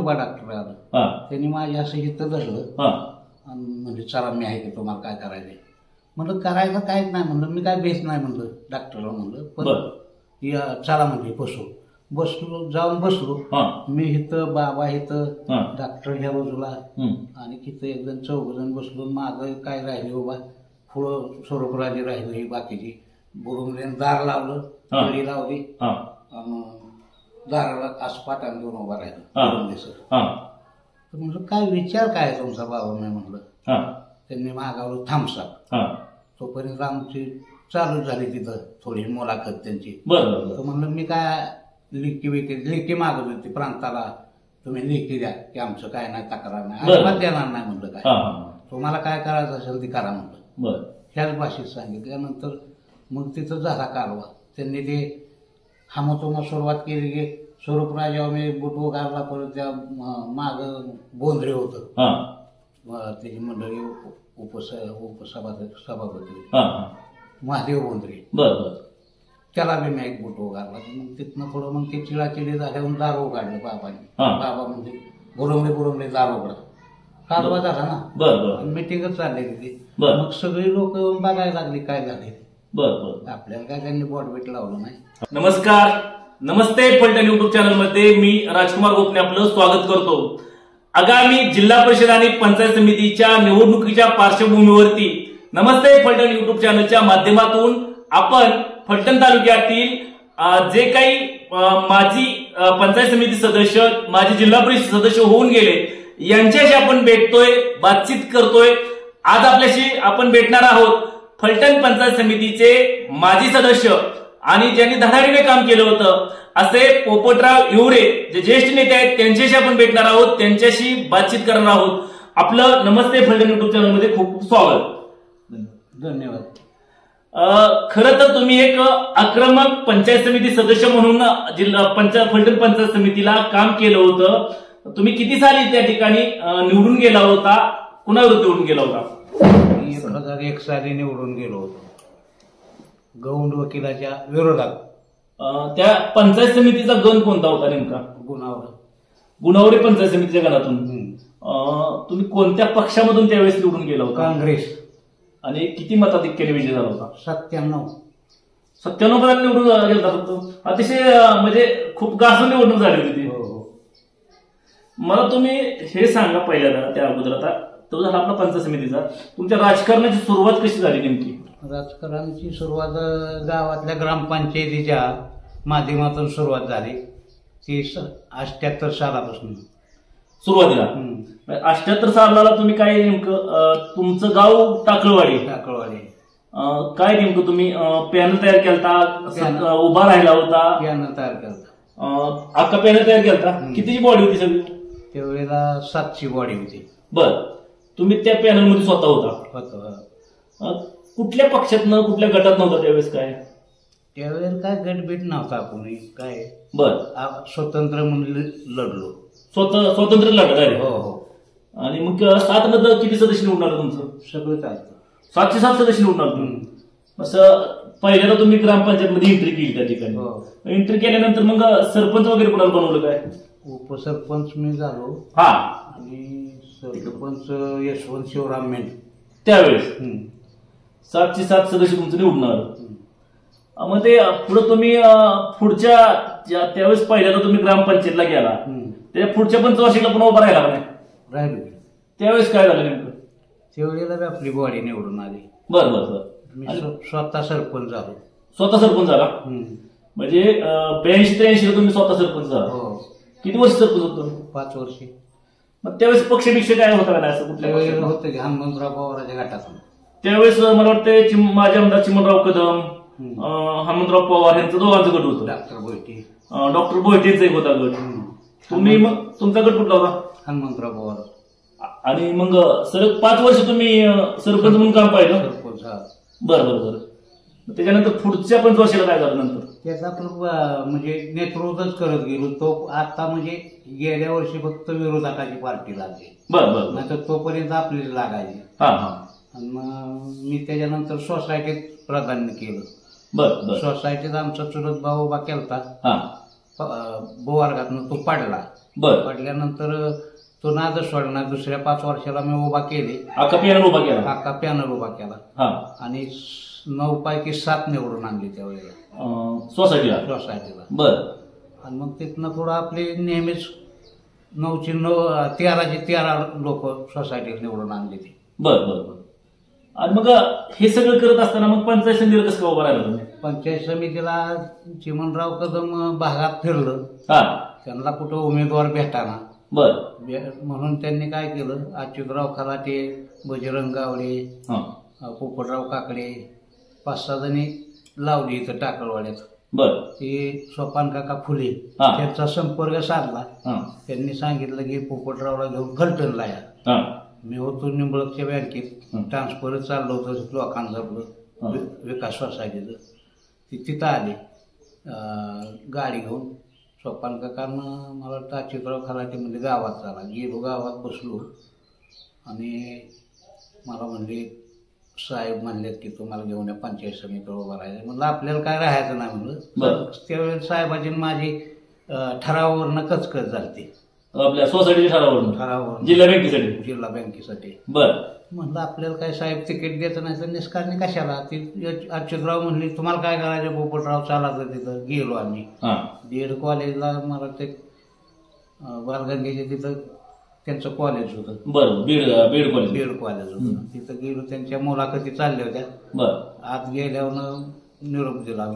तुबा doctor आलं, त्यांनी माझ्या असं इथं धरलं आणि म्हणजे चला मी आहे की तुम्हाला काय करायचं. म्हणलं करायचं काहीच नाही म्हणलं, मी काय बेस नाही म्हणलं डॉक्टरला म्हणलं, पण चला म्हणजे बसलो जाऊन बसलो मी इथं, बाबा इथं, डॉक्टर ह्या बाजूला आणि तिथं एक जण 4 जण बसलो. मागं काय राहिले बाबा, पुढं स्वरूपराजे राहिले, ही बाकीची बुरुंगल्यानं दार लावलं, कडी लावली आणि दाराला असं पाटाने घेऊन उभा राहिलं सर. तर म्हणलं काय विचार काय तुमचा बाबा, मी म्हणलं. त्यांनी मागावलं थांबसा. तोपर्यंत आमची चालू झाली तिथं थोडी मुलाखत त्यांची. तर म्हणलं मी काय लेखी मागत होती प्रांताला, तुम्ही लेखी द्या की आमचं काय नाही, तक्रार नाही, अजिबात देणार नाही म्हणलं. काय तुम्हाला काय करायचं असेल ते करा म्हणलं, ह्याच भाषेत सांगितल्यानंतर मग तिथं झाला कालवा. त्यांनी ते हामतोमा सुरुवात केली की स्वरूपराजावर मी बुट उगारला, परत त्या माग बोंद्रे होतं त्याची मंडळी उपसभापती महादेव बोंद्रे, त्याला बी मी एक बुट उगारला. मग तिथनं पुढं मग ते चिडाचिडी झाल्यावर दार उघडलं बाबांनी. बाबा म्हणजे बुरंगले दार उघडा, कालवा झाला ना, मिटिंगच चालली तिथे. मग सगळी लोक बघायला लागली काय झाले. आपल्याला काय त्यांनी बोट बीट लावलं नाही. नमस्कार, नमस्ते फलटण युट्यूब चॅनल मध्ये मी राजकुमार गोपने आपलं स्वागत करतो. आगामी जिल्हा परिषद आणि पंचायत समितीच्या निवडणुकीच्या पार्श्वभूमीवरती नमस्ते फलटण युट्यूब चॅनलच्या माध्यमातून आपण फलटण तालुक्यातील जे काही माजी पंचायत समिती सदस्य, माजी जिल्हा परिषद सदस्य होऊन गेले, यांच्याशी आपण भेटतोय, बातचीत करतोय. आज आपल्याशी आपण भेटणार आहोत फलटण पंचायत समितीचे माजी सदस्य आणि ज्यांनी धडाडीने काम केलं होतं असे पोपटराव हिवरे, जे ज्येष्ठ नेते आहेत, त्यांच्याशी आपण भेटणार आहोत, त्यांच्याशी बातचीत करणार आहोत. आपलं नमस्ते फलटण युट्यूब चॅनल मध्ये खूप खूप स्वागत. धन्यवाद. खरं तर तुम्ही एक आक्रमक पंचायत समिती सदस्य म्हणून फलटण पंचायत समितीला काम केलं होतं. तुम्ही किती साली त्या ठिकाणी निवडून गेला होता, कुणाविरुद्ध निवडून गेला होता? 2001 साली निवडून गेलो होतो गौंड वकिलाच्या विरोधात. त्या पंचायत समितीचा गण कोणता होता नेमका? गुणावरे पंचायत समितीच्या गणातून. तुम्ही कोणत्या पक्षामधून त्यावेळेस निवडून गेला होता? काँग्रेस. आणि किती मताधिक्याने विजय झाला होता? 97 पदाने निवडून गेला होता. अतिशय म्हणजे खूप गाजून निवडणूक झाली होती. मला तुम्ही हे सांगा पहिल्यांदा, त्या अगोदर आता तो झाला आपला पंचायत समितीचा, तुमच्या राजकारणाची सुरुवात कशी झाली नेमकी? राजकारणाची सुरुवात गावातल्या ग्रामपंचायतीच्या माध्यमातून सुरुवात झाली. ती 78 सालापासून सुरुवातीला. 78 सालाला तुम्ही काय नेमकं, तुमचं गाव टाकळवाडी. काय नेमकं तुम्ही पॅनल तयार केलता, उभा राहिला होता? पॅनल तयार केलता, अख्खा पॅनल तयार केलता. कितीची बॉडी होती सगळी त्यावेळेला? 7ची बॉडी होती. बर, तुम्ही त्या पॅनल मध्ये स्वतः होता. कुठल्या पक्षातनं, कुठल्या गटात नव्हता त्यावेळेस? काय त्यावेळेस काय गटबीट नव्हता कोणी काय. बर, स्वतंत्र म्हणून लढलो. स्वतंत्र लढत आहे. हो. आणि मग 7 मध्ये किती सदस्य निवडून आलं तुमचं? सगळं चालतं. 7 चे 7 सदस्य निवडून आलं. असं पहिल्यांदा तुम्ही ग्रामपंचायत मध्ये एंट्री केली त्या ठिकाणी. एंट्री केल्यानंतर मग सरपंच वगैरे कोणाला बनवलं? काय उपसरपंच मी झालो. आणि सरपंच यशवंत शिवराम मेन. त्यावेळेस 7 चे 7 सदस्य तुमचं निवडून आलं. मग ते पुढे तुम्ही पुढच्या त्यावेळेस पहिल्यांदा तुम्ही ग्रामपंचायतला गेला, त्याच्या पुढच्या पंचवार्षिकला पुन्हा उभा राहिला नाही? राहिलो. त्यावेळेस काय झालं नेमकं? त्यावेळेला आपली बॉडी निवडून आली. बरं. मी स्वतः सरपंच झालो. स्वतः सरपंच झाला म्हणजे 82-83 ला तुम्ही स्वतः सरपंच झाला. किती वर्ष सरपंच होतो? 5 वर्षे. मग त्यावेळेस पक्षपेक्षा काय होता का नाही असं कुठल्या होतं की हनुमंतराव पवारांच्या गटातून? त्यावेळेस मला वाटतं माझे आमदार चिमणराव कदम, हनुमंतराव पवार यांचं दोघांचं गट होतं. डॉक्टर बोयटेचा एक होता गट. तुम्ही मग तुमचा गट कुठला होता? हनुमंतराव पवार. आणि मग सलग 5 वर्ष तुम्ही सरपंच म्हणून काम पाहिलं? बरं. त्याच्यानंतर पुढच्या पंचवर्षाला काय झालं नंतर? त्याचा आपण म्हणजे नेतृत्वच करत गेलो. तो आता म्हणजे गेल्या वर्षी फक्त विरोधकाची पार्टी लागली. बरं. नाहीतर तोपर्यंत आपली लागायची. आणि मग मी त्याच्यानंतर सोसायटीत प्राधान्य केलं. बरं. सोसायटीत आमचा चुलत भाऊ उभा केलता. वर्गातनं तो पडला. पडल्यानंतर तो नादच सोडला. दुसऱ्या 5 वर्षाला मी उभा केले. अख्खा पॅनल उभा केला आणि 9 पैकी 7 निवडून आणली त्यावेळेला सोसायटीला. आणि मग तिथनं पुढं आपली नेहमीच 9ची 13 लोक सोसायटीत निवडून आणली ती. आणि मग हे सगळं करत असताना मग पंचायत समितीला कसं काय उभं राहिलं? पंचायत समितीला चिमणराव कदम भागात फिरलं. त्यांना कुठं उमेदवार भेटाना. म्हणून त्यांनी काय केलं, अच्युतराव खराटे, बजरंग गावडे, पोपटराव काकडे 5-6 जणी लावली इथं टाकळवाड्यात. ते सोपान काका फुले त्यांचा संपर्क साधला. त्यांनी सांगितलं की पोपटरावला घेऊन फलटणला या. मी होतो निंबळकच्या बँकेत, ट्रान्सफर चाललो होतं लोकांचं आपलं विकास सोसायटीचं. तिथं आले गाडी घेऊन. सोपान काकांना मला वाटतं अच्युतराव खराटेमध्ये गावात चाला. गेलो, गावात बसलो आणि मला म्हणले, साहेब म्हणलेत की तुम्हाला घेऊन या पंचायत समितीवर उभं राहायचं. म्हणलं आपल्याला काय राहायचं नाही म्हणलं. त्यावेळेस साहेबाची माझी ठरावावरनं कचकच झाली. आपल्या सोसायटीच्या ठरावावरून जिल्हा बँकेसाठी. म्हणलं आपल्याला काय साहेब तिकीट द्यायचं नाही तर निष्कारणी कशाला. ती अच्युतराव म्हणली तुम्हाला काय करायचं पोपटराव चाला. तर तिथं गेलो आम्ही. बीएड कॉलेजला मला ते बालगंगेच्या तिथं त्यांचं कॉलेज होतं. बीएड कॉलेज होतं. तिथं गेलो, त्यांच्या मुलाखती चालल्या होत्या. आत गेल्यावर निरोप दिला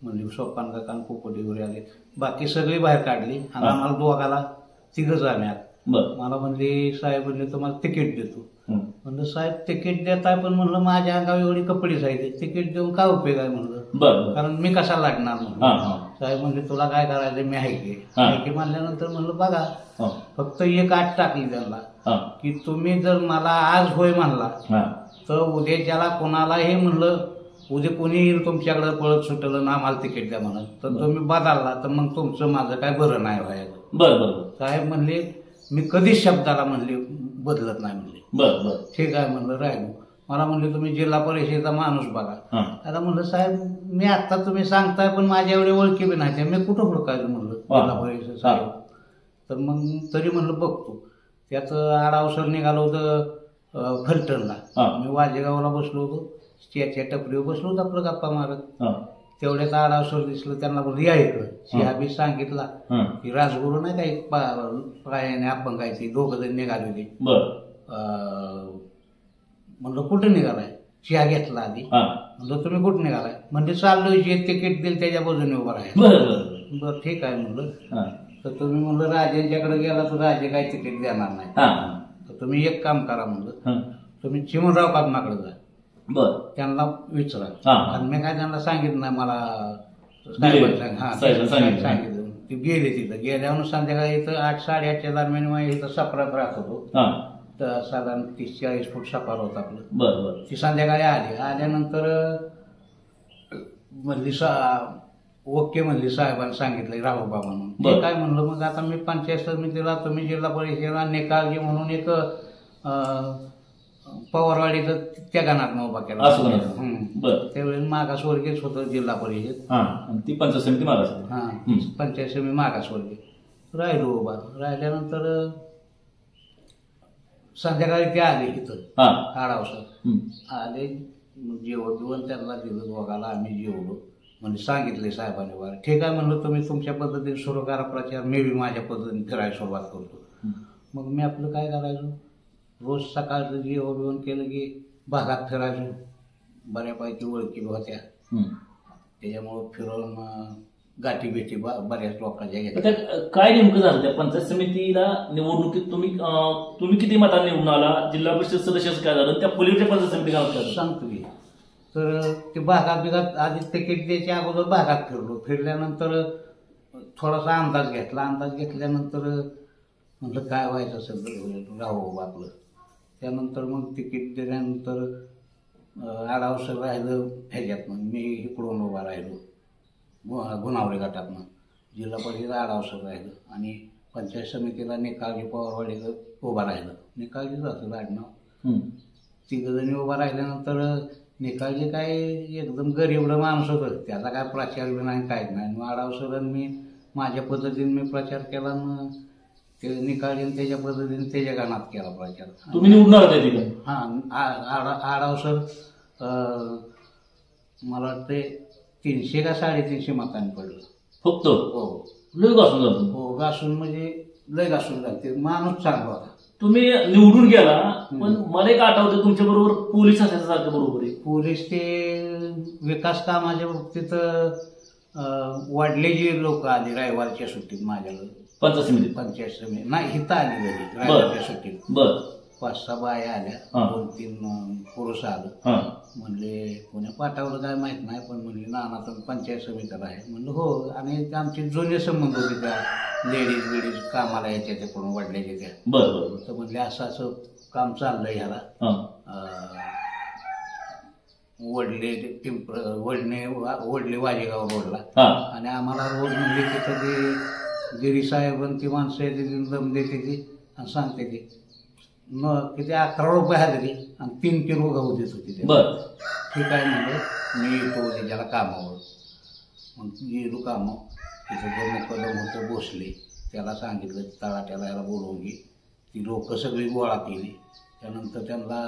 म्हणजे सोपान काका पोपटीवर आले. बाकी सगळी बाहेर काढली आणि आम्हाला दोघाला 3 आम्ही आत. मला म्हणले साहेब म्हणले तुम्हाला तिकीट देतो. म्हणलं साहेब तिकीट देताय पण म्हणलं माझ्या अंगावर एवढी कपडे साहित्य, तिकीट देऊन काय उपयोग आहे म्हणलं, कारण मी कसा लागणार म्हणलं. साहेब म्हणले तुला काय करायचं, मी आहे की म्हणल्यानंतर म्हणलं बघा फक्त एक आठ टाकली त्यांना की तुम्ही जर मला आज होय म्हणला तर उद्याच्याला कोणाला हे म्हणलं उद्या कोणी येईल तुमच्याकडे पळत सुटलं ना आम्हाला तिकीट द्या म्हणत तर तुम्ही बदलला तर मग तुमचं माझं काय बरं नाही व्हायचं. साहेब म्हणले मी कधीच शब्दाला म्हणले बदलत नाही म्हणले. ठीक आहे म्हणलं राहिलो. मला म्हणले तुम्ही जिल्हा परिषदेचा माणूस बघा. आता म्हणलं साहेब मी आता तुम्ही सांगताय पण माझ्या एवढे ओळखी बी नाही मी कुठं हुडकायचं म्हणलं जिल्हा परिषद साहेब. तर मग तरी म्हणलं बघतो. त्यात आडावसर निघालं होतं फलटणला. मी वाजेगावला बसलो होतो, त्याच्या टपरीवर बसलो होतो आपलं गप्पा मारत. तेवढ्यात आडावसर दिसलं. त्यांना बोललं या इकडं. शिहा बी सांगितला की राजगुरू नाही काही पायाने अपंगायचे 2 जण निघाले होते. म्हणलं कुठं निघालाय. शिहा घेतला आधी. म्हणलं तुम्ही कुठं निघालाय. म्हणजे चाललोय जे तिकीट दिल त्याच्या बाजूने उभं राहायचं. बरं ठीक आहे म्हणलं. तर तुम्ही म्हणलं राजांच्याकडे गेला तर राजे काही तिकीट देणार नाही. तर तुम्ही एक काम करा म्हणलं तुम्ही चिमणराव काकमाकडे जा. त्यांना विचारा. आणि मी काय त्यांना सांगितलं नाही मला सांगितलं. ते गेले तिथं. गेल्यावर संध्याकाळी इथं 8-8:30च्या दरम्यान इथं सफरात राहत होतो. तर साधारण 30-40 फूट सफार होता आपलं. ती संध्याकाळी आली. आल्यानंतर म्हणली ओके म्हणली साहेबांनी सांगितलं राहुबा म्हणून. ते काय म्हणलं मग आता मी पंचायत समितीला तुम्ही जिल्हा परिषदेला निकाल घे म्हणून एक पवारवाडीचं त्या गाणात उभा केला. त्यावेळेस मागासवर्गीयच होतं जिल्हा परिषद. ती पंचायत समिती मागास. पंचायत समिती मागासवर्गीय राहिलो उभा. राहिल्यानंतर संध्याकाळी ते आले इथं आडावसर आले. जेवण त्यांना दिलं दोघाला. आम्ही जेवलो. म्हणजे सांगितले साहेबांनी बरं ठीक आहे म्हणलं तुम्ही तुमच्या पद्धतीने सुरू करा प्रचार. मी बी माझ्या पद्धतीने फिरायला सुरुवात करतो. मग मी आपलं काय करायचो रोज सकाळचं जेवण बिवण केलं की भागात फिरायचो. बऱ्यापैकी ओळखी होत्या त्याच्यामुळं फिरून गाठी भेटी बऱ्याच लोकांच्या घेतल्या. काय नेमकं झालं त्या पंचायत समितीला निवडणुकीत तुम्ही किती मतांनी निवडून आला. जिल्हा परिषद सदस्याचं काय झालं त्या पोलीसच्या पंचायत समिती काय सांगतो की. तर ते भागात आधी तिकीट द्यायच्या अगोदर भागात फिरलो. फिरल्यानंतर थोडासा अंदाज घेतला. अंदाज घेतल्यानंतर म्हटलं काय व्हायचं असेल तर राहू आपलं. त्यानंतर मग तिकीट दिल्यानंतर आडावसर राहिलं ह्याच्यातनं. मी इकडून उभा राहिलो गुणावळे गटातनं. जिल्हा परिषद आडावसर राहिलं आणि पंचायत समितीला निकालजी पवारवाडीचं उभा राहिलं. निकालजीच असं आडनाव. 3 जणी उभा राहिल्यानंतर निकालजी काय एकदम गरीब माणूस होतं. त्याचा काय प्रचार बी नाही काहीच नाही. आडावसर मी माझ्या पद्धतीने मी प्रचार केला आणि ते निकाळीन त्याच्या पद्धतीने त्याच्या गाण्यात केला प्रचार. तुम्ही निवडून आला त्या ठिकाणी? हां, आडाव सर मला वाटते 300 का 350 मतांनी पडलं फक्त. हो, लय घासून झालं. हो, घासून म्हणजे लय घासून झाले. माणूस चांगला होता. तुम्ही निवडून गेला, पण मला एक आठवतं तुमच्या बरोबर पोलीस असायचं बरोबर आहे. पोलीस ते विकास कामाच्या बाबतीत वाढले जे लोक आले रविवारच्या सुट्टीत माझ्याकडे. पंचायत समिती नाही, हिथं आली घरी रविवारच्या सुट्टीत. बर. 5-6 बाया आल्या, 2-3 पुरुष आलं. म्हणले कोणी पाठवलं काय माहित नाही, पण म्हणले नाना तुम्ही पंचायत समितीला आहे. म्हणलं हो. आणि आमचे जुने संबंध होते त्या लेडीज कामाला यायच्या तिकडून वडल्याच्या त्या. बरं. तर म्हणले असं असं काम चाललंय ह्याला, वडले वाजेगाव रोडला. आणि आम्हाला रोज म्हणजे तिथं ते गिरी साहेब आणि ती माणसं येते दम देते ती आणि सांगते ती किती 11 रुपये हजेरी आणि 3 किलो गहू देत होती. ठीक आहे म्हणलं, मी येतो त्याच्याला कामावर. मग गेलो कामावर. तिथं जो मुकदम होतं भोसले, त्याला सांगितलं तळाट्याला याला बोलवून घे. ती लोक सगळी गोळा केली. त्यानंतर त्यांना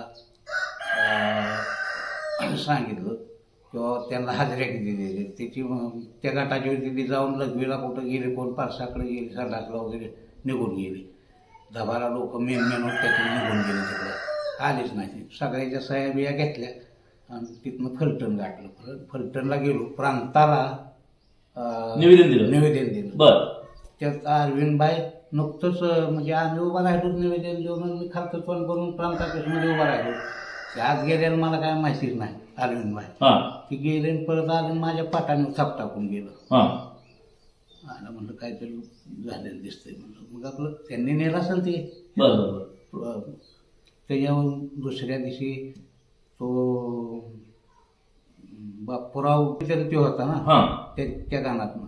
सांगितलं किंवा त्यांना हाजऱ्या किती दिली. त्याची त्या गटाची तिथे जाऊन लघवीला कुठं गेले, कोण पारसाकडे गेले, संडासला वगैरे निघून गेले. दबारा लोक मेन त्यातून निघून गेले, तिकडं आलेच नाही. सगळ्याच्या सह्या बिया घेतल्या आणि तिथनं फलटण गाठलं. फलटणला गेलो, प्रांताला निवेदन दिलं. त्यात अरविंदबाई नुकतंच म्हणजे आम्ही उभा राहिलो, निवेदन देऊन मी खालतं तोंड करून प्रांतापेक्षमध्ये उभा राहिलो. आत गेल्यानं मला काय माहितीच नाही. अरविंदबाई ती गेले परत आले, माझ्या पाटाने थाप टाकून गेलं. आणि म्हणलं काहीतरी झालेलं दिसतंय म्हणलं. मग आपलं त्यांनी नेलं असेल ते. त्याच्यावर दुसऱ्या दिवशी तो बापूराव ते होता ना त्या गाण्यातनं.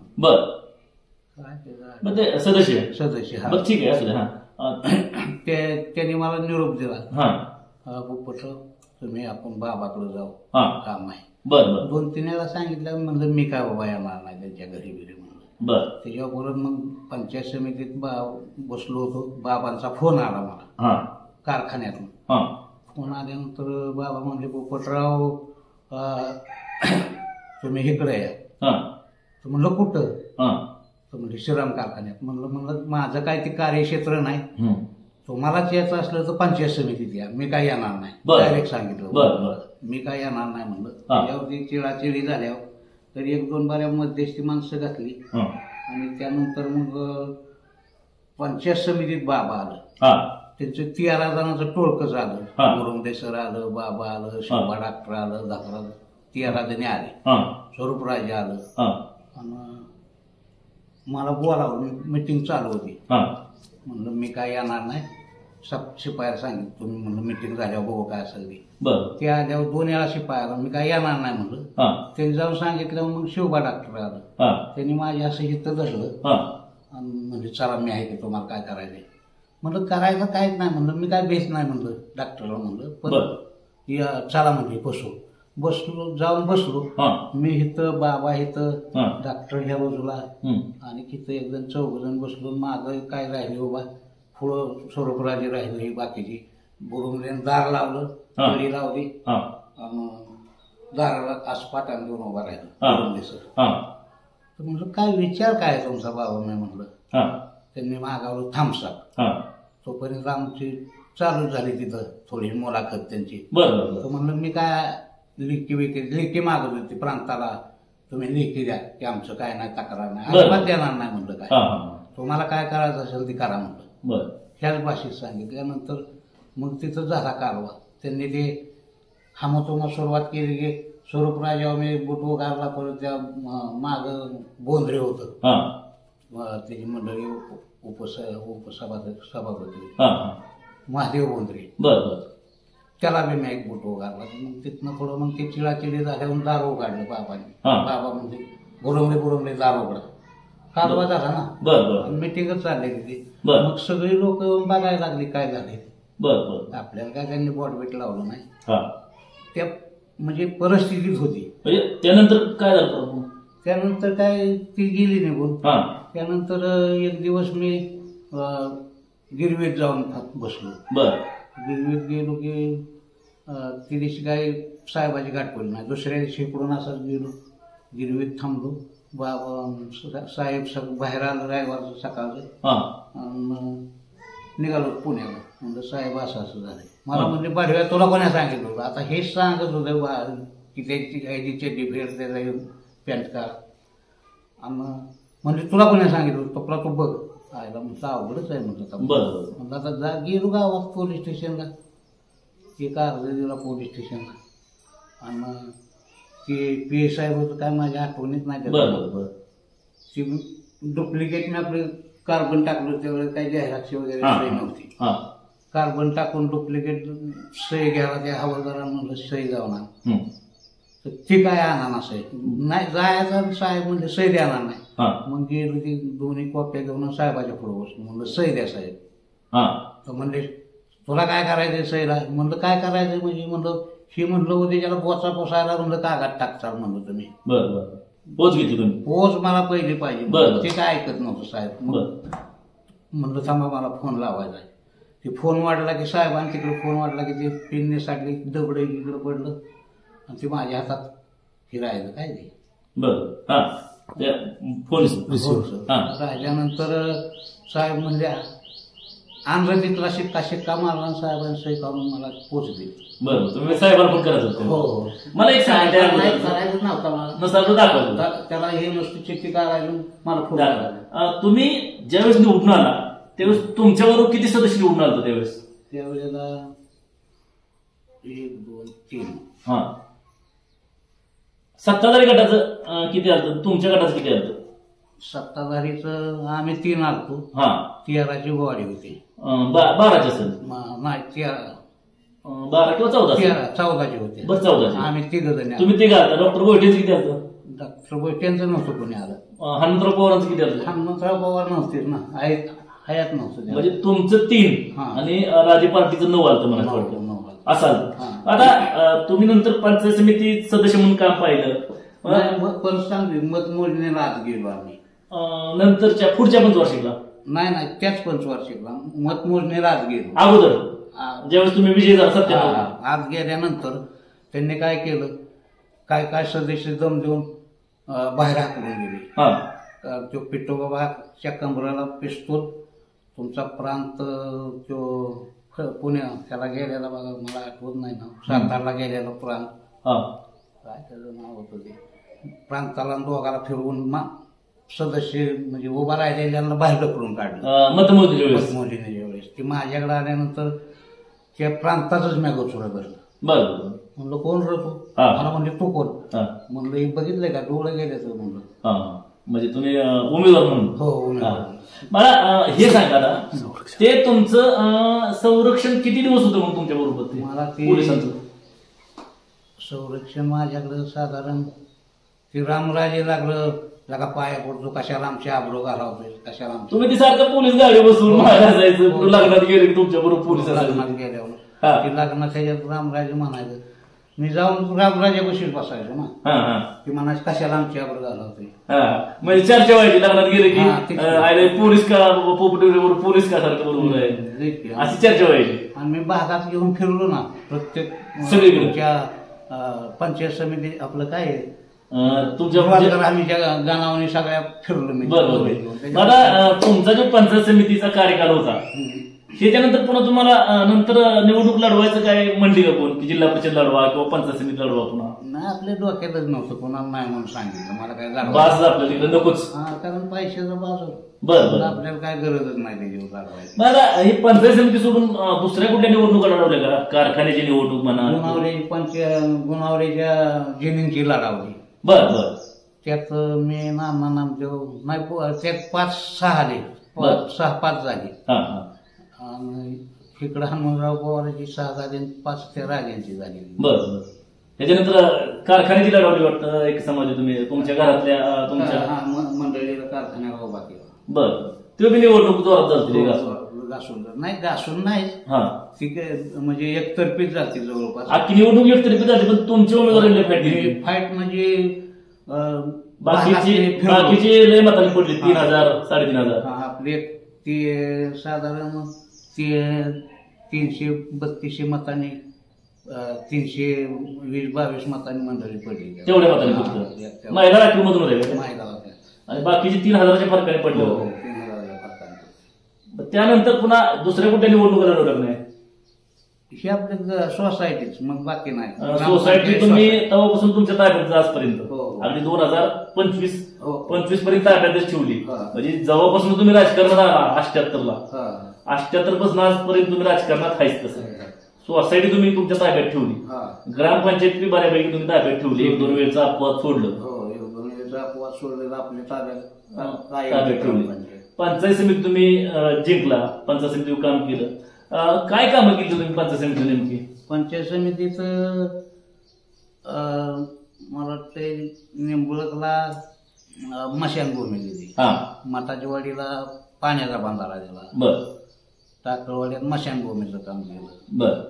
काय सदस्य. ठीक आहे. त्यांनी मला निरोप दिला, पोपटराव तुम्ही आपण बाबाकडे जाऊ, काम आहे. 2-3 वेळा सांगितलं. म्हणलं मी काय बाबा येणार नाही त्यांच्या घरी बिरी म्हणलं. त्याच्याबरोबर मग पंचायत समितीत बसलो होतो. बाबांचा फोन आला मला कारखान्यातून. फोन आल्यानंतर बाबा म्हणले पोपटराव तुम्ही इकडे या. तर म्हणलं कुठं? तर म्हणजे श्रीराम कारखान्यात. म्हणलं माझं काय ते कार्यक्षेत्र नाही, तुम्हालाच यायचं असलं तर पंचायत समितीत या, मी काय येणार नाही. डायरेक्ट सांगितलं, मी काय येणार नाही म्हणलं. त्याच्यावरती चिडाचिडी झाल्यावर तरी 1-2 बाऱ्या मध्यस्थी माणसं घातली. आणि त्यानंतर मग पंचायत समितीत बाबा आलं. त्यांचं 13 जणांचं टोळकं झालं. मुरुंबे सर आलं, बाबा आलं, शोभा डॉक्टर आलं, 13 जणी आले. स्वरूपराजे आलं. आणि मला बोलावं, मिटिंग चालू होती. म्हणलं मी काय येणार नाही, शिपायाला सांगितलं तुम्ही म्हणलं मिटिंग झाल्यावर बघू काय असेल ते आल्यावर 2 वेळा शिपायाला मी काय येणार नाही म्हणलं. त्यांनी जाऊन सांगितलं. मग शोभा डॉक्टर आलं. त्यांनी माझ्या असं हिथं धरलं आणि म्हणजे चला मी आहे की तुम्हाला काय करायचंय. म्हणलं करायचं काहीच नाही म्हणलं, मी काय बेस नाही म्हणलं डॉक्टरला म्हणलं. पण चला म्हणजे बसलो जाऊन बसलो. मी इथं, बाबा इथं, डॉक्टर ह्या बाजूला आणि तिथं 1-2 बसलो. मागं काय राहिले उभा, पुढं स्वरूपराजे राहिले, बाकीची बुरुंगल्यानं दार लावलं, कडी लावली आणि दाराला आसपाटाने घेऊन उभा राहिला सर. तर म्हणलं काय विचार काय तुमचा बाबा? मी म्हणलं. त्यांनी मागावलं थांबसाप. तोपर्यंत आमची चालू झाली तिथं थोडी मुलाखत त्यांची. तर म्हणलं मी काय लेखी मागत होती प्रांताला, तुम्ही लेखी द्या की आमचं काय नाही, तक्रार नाही, अजिबात देणार नाही म्हणलं. काय तुम्हाला काय करायचं असेल ते करा म्हणलं. ह्याच भाषेत सांगितल्यानंतर मग तिथं झाला कारवा. त्यांनी ते हामतोमा सुरुवात केली की स्वरूपराजेवर मी बुट वगारला. परत त्या माग बोंद्रे होतं, त्याची मंडळी उपसभापती महादेव बोंद्रे, त्याला बी मी एक बुट वगारला. मग तिथनं थोडं मग ते चिडाचिडी झाल्यावर दार उघडलं बाबांनी. बाबा म्हणजे बुरंगले दार उघडा. कारवा झाला ना, मिटिंगच चालली तिथे. मग सगळी लोक बघायला लागली काय झाले. आपल्याला काय त्यांनी बोट लावलं नाही. त्या म्हणजे परिस्थितीत होती. त्यानंतर काय झालं? त्यानंतर काय ती गेली निघून. त्यानंतर एक दिवस मी गिरवीत जाऊन बसलो. बर. गिरवीत गेलो की ती दिवशी काही साहेबाची गाठ पडली नाही. दुसऱ्या दिवशी इकडून असंच गेलो, गिरवीत थांबलो. बाबा साहेब बाहेर आलं रविवारचं सकाळचं. निघालो पुण्याला. म्हणजे साहेब असं झालं. मला म्हणजे पाठव्या तुला कोणा सांगितलं होतं? आता हेच सांगत होतं की त्याची चड्डी फेर त्याचा पॅन्ट काढ. आणि म्हणजे तुला कोणी सांगितलं होतं? तो बघ. आयला म्हटलं अवघडच आहे म्हटलं. म्हटलं आता जा. गेलो गावात पोलीस स्टेशनला. एक अर्ज दिला पोलीस स्टेशनला. आणि ते पी एस साहेब होतं काय माझ्या आठवणीत नाही. ती डुप्लिकेट मी आपलं कार्बन टाकलं त्यावेळेस काही जाहिरात वगैरे सही नव्हती. कार्बन टाकून डुप्लिकेट सही घ्यावा. त्या हवालदारांना म्हणलं सही जावणार. तर ती काय आणणार असं नाही. जायचं साहेब म्हणजे सही देणार नाही. मग गेलो ती दोन्ही कॉप्या घेऊन साहेबाच्या पुढे बसलो. म्हणलं सही द्या साहेब. तर म्हणले तुला काय करायचंय सहीला? म्हणलं काय करायचंय म्हणजे? म्हणलं ही म्हणलं उद्या त्याला पोचा पोसायला म्हणलं कागद टाकचाल म्हणलं तुम्ही. पोच घेतली तुम्ही? पोच मला पहिली पाहिजे. ते काय ऐकत नव्हतं साहेब. म्हणलं थांबा मला फोन लावायचा आहे. ते फोन वाढला की साहेबांनी तिकडे फोन वाढला की ते पिनने साठली दगड इकडं पडलं आणि ते माझ्या हातात फिरायचं काय ते. राहिल्यानंतर साहेब म्हणजे आणलं तिथला शिक्का मारला. साहेबांनी सही काढून मला पोच दिली. बरोबर. तुम्ही साहेबांना फोन करत होते? हो. मला एक करायचं नव्हता मला. दाखवलं त्याला हे नुसती चिठ्ठी काढायला मला फोन. तुम्ही ज्यावेळेस निवडून आला त्यावेळेस तुमच्याबरोबर किती सदस्य निवडून आलं त्यावेळेस? त्यावेळेला 1 2 3. सत्ताधारी गटाचं किती आलं? तुमच्या गटाचं किती आलं? सत्ताधारीचं आम्ही 3 आलतो. 13ची गोवाडी होती. 12ची असेल? नाही 12 किंवा 14? 14ची होती. बरं 14. आम्ही 3 जण. तुम्ही 3 आला. डॉक्टर गोयटेंचं किती आलं? डॉक्टर गोयटेंचं नव्हतं कोणी आलं. हनुमंतराव पवारांचं किती आलं? हनुमंतराव पवार नव्हते ना, हयात नव्हतं. म्हणजे तुमचं 3 आणि राजे पार्टीचं 9 आलं मला वाटतं. असाल. आता तुम्ही नंतर पंचायत समिती सदस्य म्हणून काम पाहिलं. पण सांगली मतमोजणीला आज गेलो आम्ही. नंतरच्या पुढच्या पंचवार्षिकला? नाही त्याच पंचवार्षिकला मतमोजणीला आज गेलो. अगोदर ज्यावेळेस तुम्ही विजय झाला सत्य आज गेल्यानंतर त्यांनी काय केलं, काय काय सदस्य दम देऊन बाहेर हाकलून गेले. तो पिट्टो बाबाच्या कमराला पिस्तूल, तुमचा प्रांत तो पुण्या त्याला गेलेला बघा, मला आठवत नाही ना, सातारला गेलेला प्रांत, काय त्याचं नाव होतं ते, प्रांताला दोघाला फिरवून सदस्य म्हणजे उभा राहिलेल्यांना बाहेर ढकलून काढलं मतमोजणीच्या वेळेस. ती माझ्याकडे आल्यानंतर त्या प्रांताचंच मी गोचुरा धरलं. बरं. म्हणलं कोण रतो? मला म्हणजे तू कोण? म्हणलं हे बघितलंय का, डोळं गेल्याच म्हणलं. म्हणजे तुम्ही उमेदवार म्हणून? हो उमेदवार. मला हे सांगा ना, ते तुमचं संरक्षण किती दिवस होतं मग तुमच्या बरोबर? मला ते संरक्षण माझ्याकडं साधारण ते रामराजे लागलं लगा पाया पडतो, कशाला आमचे आबरो घालावतोय, कशाला तुम्ही ती सारखं पोलीस गाडी बसून जायचं, लग्नात गेले की तुमच्या बरोबर पोलीस लग्नात गेल्यावर ते लग्नात त्याच्यात रामराजे म्हणायचं, मी जाऊन रामराजे बशीच बसायचो ना, ती म्हणायचं कशाला आमची आबरो घालावतोय. म्हणजे चर्चा व्हायची लग्नात गेले की पोलीस का पोपटीवर पोलीस का सारखं बरोबर आहे अशी चर्चा व्हायची. आणि मी भागात घेऊन फिरलो ना प्रत्येक सगळीकडे पंचायत समिती आपलं काय तुमच्या आम्ही गावाने सगळ्या फिरलो मी. बरोबर. मला तुमचा जो पंचायत समितीचा कार्यकाल होता त्याच्यानंतर पुन्हा तुम्हाला नंतर निवडणूक लढवायचं काय म्हणली का कोण, की जिल्हा परिषद लढवा किंवा पंचायत समिती लढवा? पुन्हा नाही, आपल्या डोक्यातच नव्हतं, कोणाला नाही म्हणून सांगितलं मला काय बास आपल्या तिकडे नकोच. कारण पैशाचा बास होता. बरं. आपल्याला काय गरजच नाही त्याच्यावर लढवायची. मला ही पंचायत समिती सोडून दुसऱ्या कुठल्या निवडणुका लढवल्या का? कारखान्याची निवडणूक म्हणा, गुणावरीच्या जमिनीची लढावली. बरं. त्यात मी नाना नामदेव नाही, त्यात 5-6 आले, 6-5 झाले. आणि इकडं हनुमंतराव पवारांची 6 झाली, 5 त्या राजांची झाली. बरं. त्याच्यानंतर कारखान्याची लढवली वाटतं एक समाज तुम्ही तुमच्या घरातल्या तुमच्या मंडळीला कारखान्याला उभा केला. बरं. तुम्ही निवडणूक जोरात झाली? घासून नाही, म्हणजे एकतर्फीच जाते जवळपास. आखी निवडणूक एकतर्फी झाली, पण तुमची उमेदवार फाईट म्हणजे बाकीची लय मतांनी पडली 3,000 3,500. आपले ते साधारण 332 मतांनी 320-22 मतांनी मंडळी पडली. तेवढ्या मतांनी फक्त महिला राखीव मधून होते महिला आणि बाकीचे 3,000च्या फरकाने पडले होते. 3,000च्या फरकाने. त्यानंतर पुन्हा दुसऱ्या कुठल्या निवडणुका लढवल्या नाही? ही आपल्या सोसायटीच, मग बाकी नाही. सोसायटी तुम्ही तेव्हापासून तुमच्या ताब्यात आजपर्यंत अगदी 2025 पर्यंत ताब्यातच ठेवली. म्हणजे जेव्हापासून तुम्ही राजकारणात आला 88 पासून आजपर्यंत तुम्ही राजकारणात आहेच. तसं सोसायटी तुम्ही तुमच्या ताब्यात ठेवली, ग्रामपंचायत बी बऱ्यापैकी तुम्ही ताब्यात ठेवली. 1-2 वेळचा अपवाद सोडलं, अपवाद सोडलेला आपल्या ताब्यात ठेवली. पंचायत समिती तुम्ही जिंकला, पंचायत समितीवर काम केलं. काय कामं केली तुम्ही पंचायत समिती नेमकी? पंचायत समितीचं मला वाटतं निंबुळकला मशानभूमी दिली, मठाच्या वाडीला पाण्याचा बांधारा दिला, टाकळवाड्यात मशानभूमीचं काम केलं.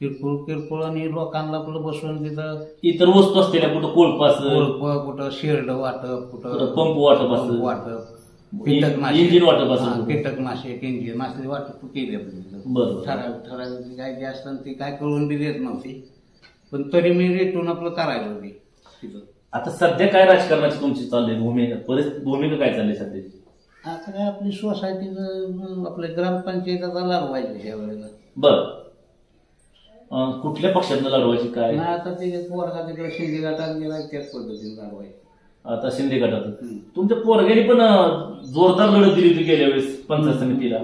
किरकोळ आणि लोकांना आपलं बसून तिथं इतर वस्तू असलेल्या कुठं कोळपास, कुठं शेरड वाटप, कुठं पंप वाटप, इंजिन वाटप, कीटकनाशक इंजिन असले वाटप केली आपली. ठराविक काय जे असतं ते काय कळून बी देत नव्हती, पण तरी मी रेटून आपलं करायचं होती तिथं. आता सध्या काय राजकारणाची तुमची चालली भूमिका काय चालली सध्याची? आता काय आपली सोसायटीचं आपल्या ग्रामपंचायतीचा लढवायचं ह्या वेळेला. कुठल्या पक्षातनं लढवायची काय? आता ते पोरगा तिकडे शिंदे गटात गेला, त्याच पद्धतीने लढवायची. आता शिंदे गटात तुमच्या पोरग्याने पण जोरदार लढत दिली होती गेल्या वेळेस पंचायत समितीला,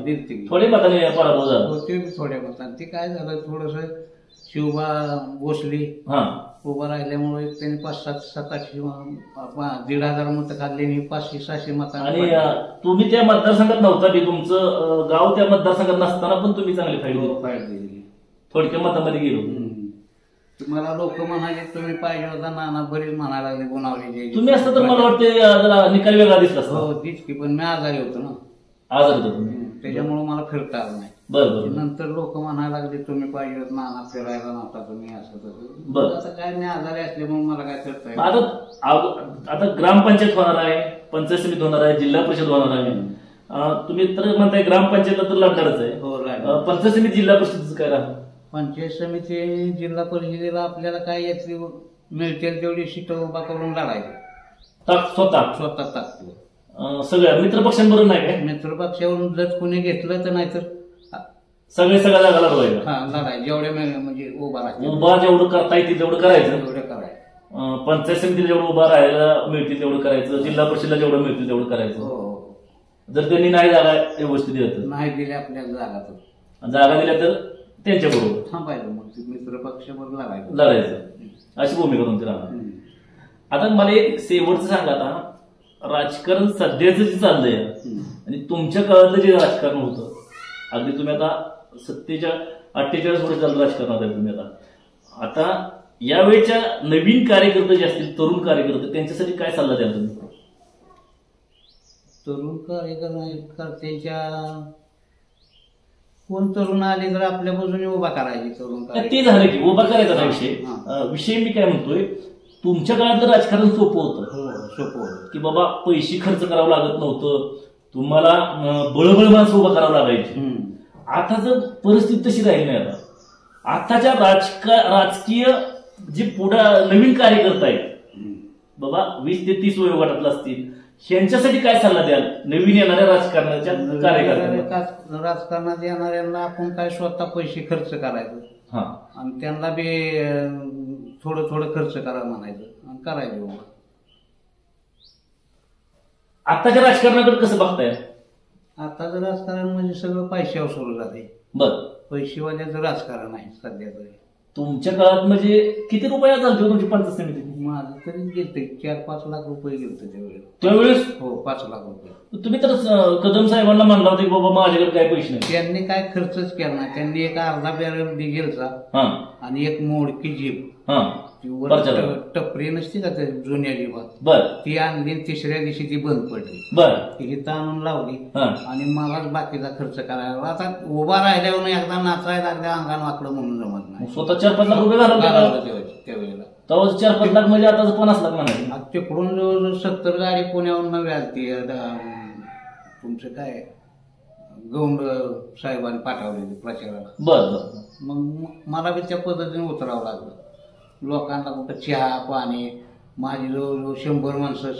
थोडे मताने पराभव झाला. ते थोड्या मताने. ते काय झालं, थोडस शिवबा भोसले उभा राहिल्यामुळे त्यांनी 500-700 1,500 मतं काढली आणि 500-600 मतांनी. आणि तुम्ही त्या मतदारसंघात नव्हता बी, तुमचं गाव त्या मतदारसंघात नसताना पण तुम्ही चांगली फाईट दिली. थोडक्या मतामध्ये गेलो. मला लोक म्हणाले तुम्ही पाहिजे होता, नाना बरीच म्हणायला लागले गुणावली. तुम्ही असतं तर मला वाटते जरा निकाल वेगळा दिसला असता. हो तीच की, पण मी आजारी होतो ना. आजारी होतो तुम्ही, त्याच्यामुळे मला फिरता आलं नाही. बरोबर. नंतर लोक म्हणायला लागले तुम्ही पाहिजे होत, नाना फिरायला नव्हता तुम्ही, असं तसं. आता काय मी आजारी असल्यामुळे मला काय करता येईल. आता ग्रामपंचायत होणार आहे, पंचायत समिती होणार आहे, जिल्हा परिषद होणार आहे. तुम्ही तर म्हणताय ग्रामपंचायतला तर लढणारच आहे. हो, पंचायत समिती जिल्हा परिषदेचं काय राहणार? पंचायत समिती जिल्हा परिषदेला आपल्याला काय याची मिळतील तेवढी सीट उभा करून लढायचं. स्वतः टाकतो. सगळ्या मित्रपक्षांबरोबर नाही काय? मित्रपक्षावरून जर कोणी घेतलं तर नाहीतर सगळ्या जागा लढवायला. लढाय जेवढे म्हणजे उभा जेवढं करता येतील तेवढं करायचं. पंचायत समितीला जेवढं उभा राहायला मिळतील तेवढं करायचं, जिल्हा परिषदेला जेवढं मिळतील तेवढं करायचं. जर त्यांनी नाही जागा व्यवस्थित दिल्या, नाही दिल्या आपल्याला जागा दिल्या तर त्यांच्याबरोबर थांबायचं, मग मित्रपक्षाबरोबर लढायचं. अशी भूमिका तुमची राहणार. आता मला एक शेवटचं सांगा, आता राजकारण सध्याचं जे चाललंय आणि तुमच्या काळातलं जे राजकारण होतं, अगदी तुम्ही आता 48 वर्ष झालं राजकारणात आहे तुम्ही. आता यावेळेच्या नवीन कार्यकर्ते जे असतील, तरुण कार्यकर्ते, त्यांच्यासाठी काय सल्ला द्याल तुम्ही? तरुण कार्यकर्त्यांच्या कोण तरुण आले तर आपल्या बाजूने उभा करायची. तरुण ते झालं की उभा करायचा ना विषय मी काय म्हणतोय, तुमच्या काळातलं राजकारण सोपं होतं की बाबा पैसे खर्च करावं लागत नव्हतं, तुम्हाला बळबळ माणसं उभा करावं लागायची. आता जर परिस्थिती तशी राहिली नाही. आताच्या राजकीय जे पुढे नवीन कार्यकर्ते आहेत बाबा 20 ते 30 वयोगटातले असतील, यांच्यासाठी काय सल्ला द्याल नवीन येणाऱ्या राजकारणाच्या कार्यकर्त्यांना? राजकारणात येणाऱ्यांना आपण काय स्वतः पैसे खर्च करायचं आणि त्यांना बी थोडं खर्च करा म्हणायचं आणि करायचं. आताच्या राजकारणाकडे कसं बघताय? आताचं राजकारण म्हणजे सगळं पैशावर सुरू झालंय. पैसेवाल्याचं राजकारण आहे सध्या तरी. तुमच्या काळात म्हणजे किती रुपया चालतो तुमची पंचायत समिती? माझं तरी गेलते 4-5 लाख रुपये गेलते त्यावेळेस. हो 5 लाख रुपये. तुम्ही तर कदम साहेबांना म्हणला होता की बाबा माझ्याकडे काय पैसे नाही. त्यांनी काय खर्चच केला नाही. त्यांनी एक अर्धा बॅरल डिझेलचा आणि एक मोडकी जीप, टपरी नसती का जुन्या जीवात, ती आणली. तिसऱ्या दिवशी ती बंद पडली. ही आणून लावली आणि मलाच बाकीचा खर्च करायला. आता उभा राहिल्यावर एकदा नाचायला लागल्या अंगानं वाकडं म्हणून जमत नाही. स्वतः 4-5 लाख रुपये घालवले त्यावेळेला. तेव्हा 4-5 लाख म्हणजे आता 50 लाख म्हणाले. तिकडून जवळजवळ 70 गाडी पुण्याहून नवी आलती. तुमचं काय गौंड साहेबांनी पाठवलेली प्रचाराला. बरं. मग मला बी त्या पद्धतीने उतरावं लागलं. लोकांना कुठं चहा पाणी, माझी जवळजवळ 100 माणसं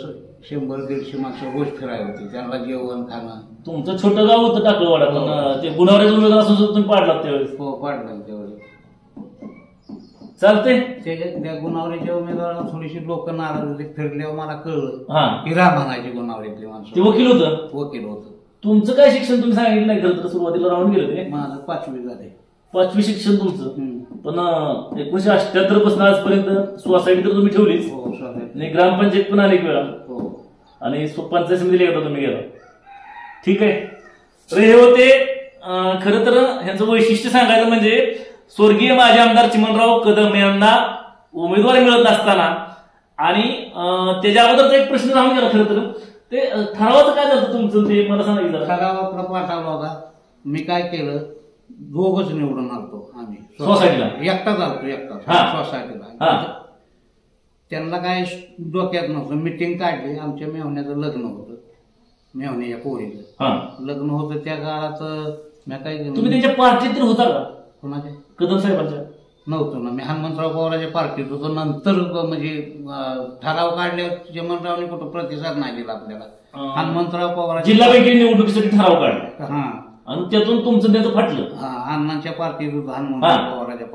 100-150 माणसं रोज फिरायला होती. त्यांना जेवण खाणं. तुमचं छोटं गाव होतं टाकळवाडा, पण ते गुन्हावऱ्याचं उमेदवार असून तुम्ही पाडलात त्यावेळेस. हो, पाडलं त्यावेळेस. चालते. त्या गुन्हावरीच्या उमेदवाराला थोडीशी लोक नाराज होते. फिरल्यावर मला कळलं की रा म्हणायची गुन्हावरीतली माणसं. ते वकील होतं. वकील होतं. तुमचं काय शिक्षण तुम्ही सांगितलं नाही खरं तर, सुरुवातीला राहून गेलं ते. माझं 5वी झाले. 5वी शिक्षण तुमचं. पण 1978 पासून आजपर्यंत सोसायटी तर तुम्ही ठेवलीच. हो, आणि ग्रामपंचायत पण अनेक वेळा. हो. आणि पंचायत समितीला एकदा तुम्ही गेला. ठीक आहे. तर हे होते खरं तर ह्यांचं वैशिष्ट्य सांगायचं म्हणजे स्वर्गीय माजी आमदार चिमणराव कदम यांना उमेदवारी मिळत नसताना आणि त्याच्या अगोदरचा एक प्रश्न राहून गेला खरं तर, ते ठरावाचं काय झालं तुमचं ते मला सांगायचं. ठराव आपला पाठवला होता. मी काय केलं, दोघच निवडून आलतो आम्ही सोसायटीला. एकटाच आलतो, एकटाच सोसायटीला. त्यांना काय डोक्यात नव्हतं. मिटिंग काढली. आमच्या मेहण्याचं लग्न होतं. मेहण्याच्या पोरीचं लग्न होतं. त्या काळात मी काय केलं. तुम्ही त्यांच्या पार्टीत होता का? कोणाच्या? कदम साहेबांच्या नव्हतो ना. मी हनुमंतराव पवारांच्या पार्टीत होतो. नंतर म्हणजे ठराव काढल्यावर चिमणरावने कुठं प्रतिसाद नाही दिला आपल्याला. हनुमंतराव पवार जिल्हा बँकेने निवडणुकीसाठी ठराव काढला. हा. आणि त्यातून तुमचं त्याचं फाटलं. अण्णांच्या पार्टीत होतं. हनुमंतराव पवारांच्या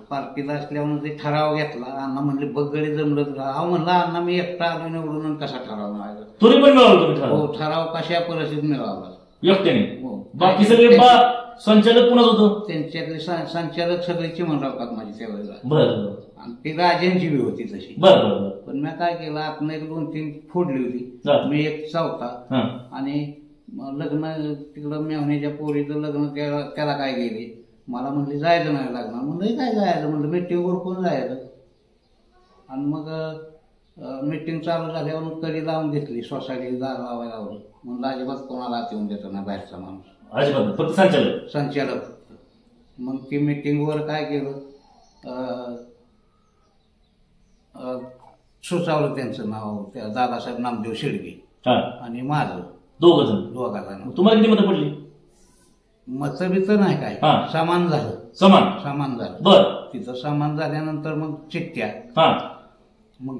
पार्टीत असल्यामुळे ते ठराव घेतला. अण्णा म्हणले बगडे जमलं. अहो म्हणलं अण्णा मी एकटा आलो निवडून कसा ठराव मिळाला. तुम्ही पण मिळाला तुम्ही ठराव? हो, ठराव कशा परिस्थितीत मिळाला एकट्याने. बाकी सगळे संचालक कोणाच होतं? त्यांच्यातले संचालक सगळे चिमणराव काकमाजी त्यावेळेला. बरं. आणि ती राजांची बी होती तशी. बरं. पण मी काय केलं, आपण 1-2-3 फोडली होती. मी एक चौथा. आणि लग्न तिकडं मेहण्याच्या पोरीचं लग्न त्याला काय गेले. मला म्हणले जायचं नाही लग्न. म्हणलं काय जायचं, म्हणलं मीटिंगवर कोण जायचं. आणि मग मीटिंग चालू झाल्यावर कडी लावून घेतली. सोसायटी दार लावायला लावलं. म्हणलं अजिबात कोणाला आत येऊन देतो ना बाहेरचा माणूस. अजिबात फक्त संचालक. मग ती मीटिंगवर काय केलं, सुचवलं त्यांचं नाव, त्या दादासाहेब नामदेव शेडगे आणि माझं. दोघांना. तुम्हाला किती मतं पडली? मतं बितं नाही काय, समान झालं. समान झालं. बरं. तिथं समान झाल्यानंतर मग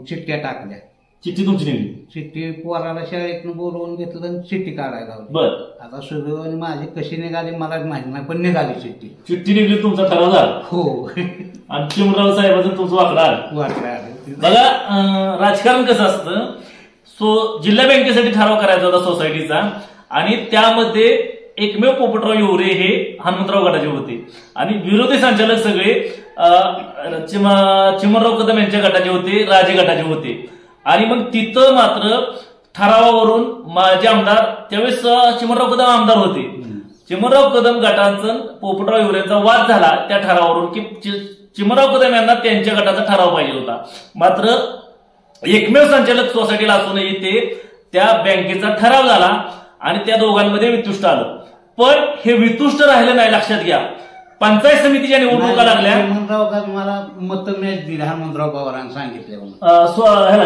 चिठ्ठ्या टाकल्या. चिठ्ठी तुमची निघली? चिठ्ठी पोराला शाळेतून बोलवून घेतलं आणि चिठ्ठी काढायला लावली. बरं. आता सुदैवाने माझी कशी निघाली मला माहिती नाही, पण निघाली चिठ्ठी निघली. तुमचा ठराव झाला. हो. आणि चिमणराव साहेबांचं तुमचं वाकडा आलं. बघा राजकारण कसं असतं. जिल्हा बँकेसाठी ठराव करायचा होता सोसायटीचा, आणि त्यामध्ये एकमेव पोपटराव येवरे हे हनुमंतराव गटाचे होते आणि विरोधी संचालक सगळे चिमणराव कदम यांच्या गटाचे होते, राजे गटाचे होते. आणि मग तिथं मात्र ठरावावरून माझे आमदार त्यावेळेस चिमणराव कदम आमदार होते. चिमणराव कदम गटांचा पोपटराव येवरेंचा वाद झाला त्या ठरावावरून की चिमणराव कदम यांना त्यांच्या गटाचा ठराव पाहिजे होता. मात्र एकमेव संचालक सोसायटीला असूनही ते त्या बँकेचा ठराव झाला आणि त्या दोघांमध्ये वितुष्ट आलं. पण हे वितुष्ट राहिलं नाही. लक्षात घ्या, पंचायत समितीच्या निवडणुका लागल्या. हनुमंतराव मला मत मॅच दिली हनुमंतराव पवारांनी सांगितले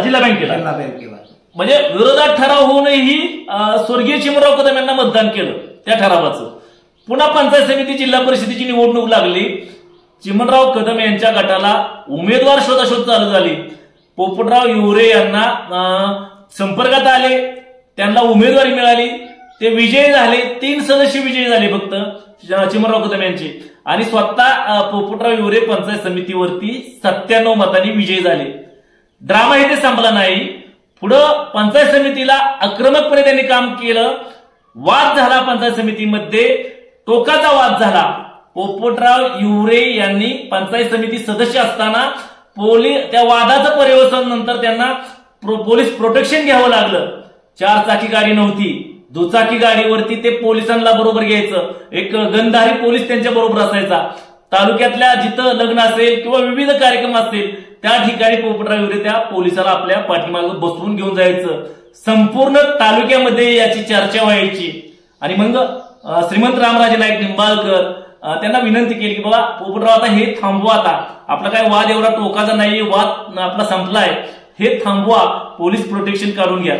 जिल्हा बँकेला. म्हणजे विरोधात ठराव होऊनही स्वर्गीय चिमणराव कदम यांना मतदान केलं त्या ठरावाचं. पुन्हा पंचायत समिती जिल्हा परिषदेची निवडणूक लागली. चिमणराव कदम यांच्या गटाला उमेदवार शोधाशोध चालू झाली. पोपटराव येवरे यांना संपर्कात आले, त्यांना उमेदवारी मिळाली, ते विजयी झाले. 3 सदस्य विजयी झाले फक्त चिमणराव कदम यांचे. आणि स्वतः पोपटराव येवरे पंचायत समितीवरती 97 मतांनी विजयी झाले. ड्रामा इथे संपला नाही. पुढं पंचायत समितीला आक्रमकपणे त्यांनी काम केलं. वाद झाला पंचायत समितीमध्ये, टोकाचा वाद झाला. पोपटराव येवरे यांनी पंचायत समिती सदस्य असताना त्या वादाचं पर्यवसन नंतर त्यांना पोलीस प्रोटेक्शन घ्यावं लागलं. 4 चाकी गाडी नव्हती, दुचाकी गाडीवरती ते पोलिसांना बरोबर घ्यायचं. एक गंधारी पोलीस त्यांच्या बरोबर असायचा. तालुक्यातल्या जिथं लग्न असेल किंवा विविध कार्यक्रम असतील त्या ठिकाणी पोपटराव येवरे त्या पोलिसाला आपल्या पाठीमागे बसवून घेऊन जायचं. संपूर्ण तालुक्यामध्ये याची चर्चा व्हायची. आणि मग श्रीमंत रामराजे नाईक निंबाळकर, त्यांना विनंती केली की बाबा पोपटराव आता हे थांबवा, आता आपला काय वाद एवढा टोकाचा नाहीये, वाद आपला संपलाय, हे थांबवा, पोलीस प्रोटेक्शन काढून घ्या.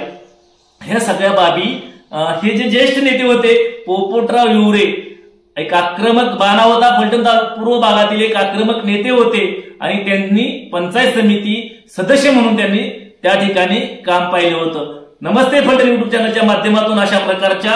ह्या सगळ्या बाबी हे जे ज्येष्ठ नेते होते पोपटराव हिवरे, एक आक्रमक बाणा होता, फलटण पूर्व भागातील एक आक्रमक नेते होते आणि त्यांनी पंचायत समिती सदस्य म्हणून त्यांनी त्या ठिकाणी काम पाहिलं होतं. नमस्ते फलटण युट्यूब चॅनलच्या माध्यमातून अशा प्रकारच्या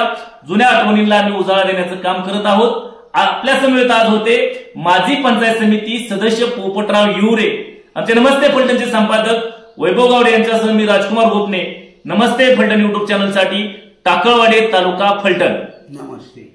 जुन्या आठवणींना आम्ही उजाळा देण्याचं काम करत आहोत. आपल्या समवेत आज होते माजी पंचायत समिती सदस्य पोपटराव हिवरे, आमचे नमस्ते फलटणचे संपादक वैभव गावडे यांच्यासह मी राजकुमार गोपने. नमस्ते फलटण युट्यूब चॅनलसाठी टाकळवाडी तालुका फलटण. नमस्ते.